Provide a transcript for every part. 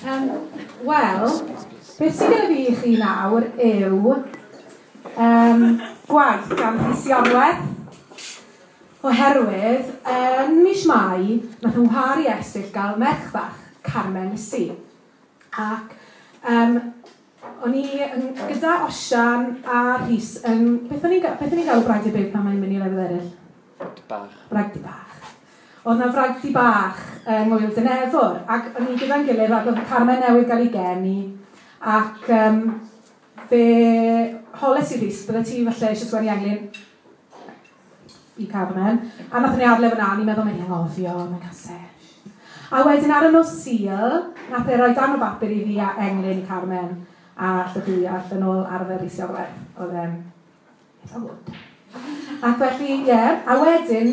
Wel, beth sydd gyda fi i chi nawr yw gwaith gan Rhys Ionwedd. Oherwydd, yn mis Mai, nath nhw Har i Esyll gael merch fach, Carmen Messi. Ac o'n i gyda Osian a Rhys, beth o'n i'n gael bragd i byw pan mae'n mynd i lefydd eraill? Bragdi bach. Oedd na fragdi bach yng Ngwyl Dynefwr, ac o'n i gyda'n gilydd ac oedd Carmen newydd gael ei geni, ac fe holes i Rhys, bydde ti falle eisiau sgwennu englyn i Carmen, a nath ni adle fyna, ni'n meddwl mae'n angofio, mae'n cael sesh. A wedyn ar y nos Sul, nath e roi dan o bapur i fi a englyn i Carmen, a allwch yn ôl arfer Rhys Ionwedd, oedd eitha wood. Ac felly, ie, a wedyn,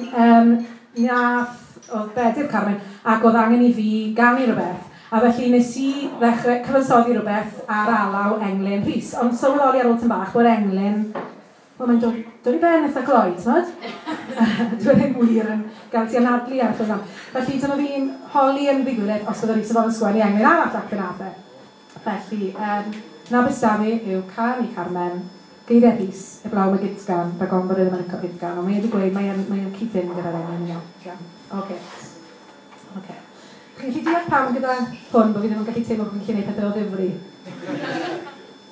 oedd bedyr Carmen, ac oedd angen i fi ganu rhywbeth. A felly nes i ddechrau cyfansoddi rhywbeth ar alaw englyn Rhys. Ond sylweddoli ar ôl tyn bach bod englyn, wel mae'n dod i ben eitha gloi, t'mod? Dwi'n ei wir yn gael ti anadlu ar ffwrdd am. Felly dyma fi'n holi yn ddigwyddiad os oedd Rhys yn fod yn sgwennu englyn arall ac yn adde. Felly, na beth da fi yw can i Carmen, geiriau Rhys, eblaw mae Gitgan, rhag ond bod e ddim yn licio Gitgan, ond mae wedi gweud mae'n cyd-fynd gyda'r englyn iawn. Oce. Chi'n gallu deall pam gyda hwn bod fi ddim yn gallu teimlo bod fi'n gallu gwneud pethau o ddifri?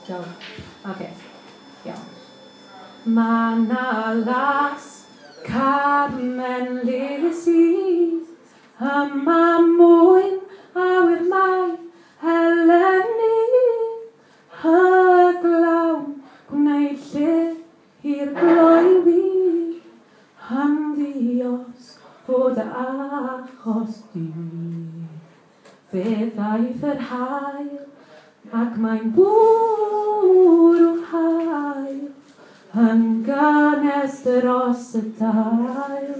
Iawn. Oce. Iawn. Ma' na las Carmen Lizzy, yma mwyn awyr mai Heleni, hyglawn gwneud lle i'r gloi fi, handios fod achos di. Fe ddaeth yr hael, ac mae'n bwrw hael, yn ganest dros y dail,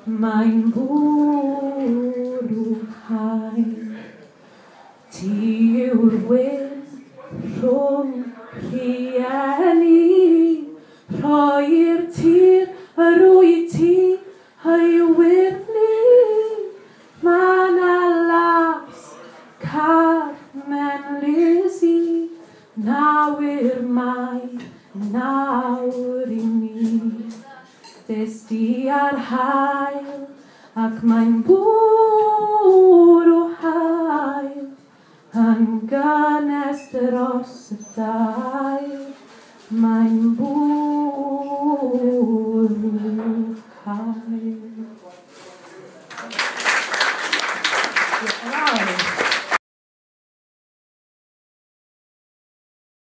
mae'n bwrw hael. Ti yw'r wyn rhwng rhieni, rhoi'r tir yr wyt ti ei wyrni. Ma' na las Carmen Lizzy, nawyr mai, nawr i mi. Des di ar hael, ac mae'n bwrw hael, yn gynnes dros y dail, mae'n bwrw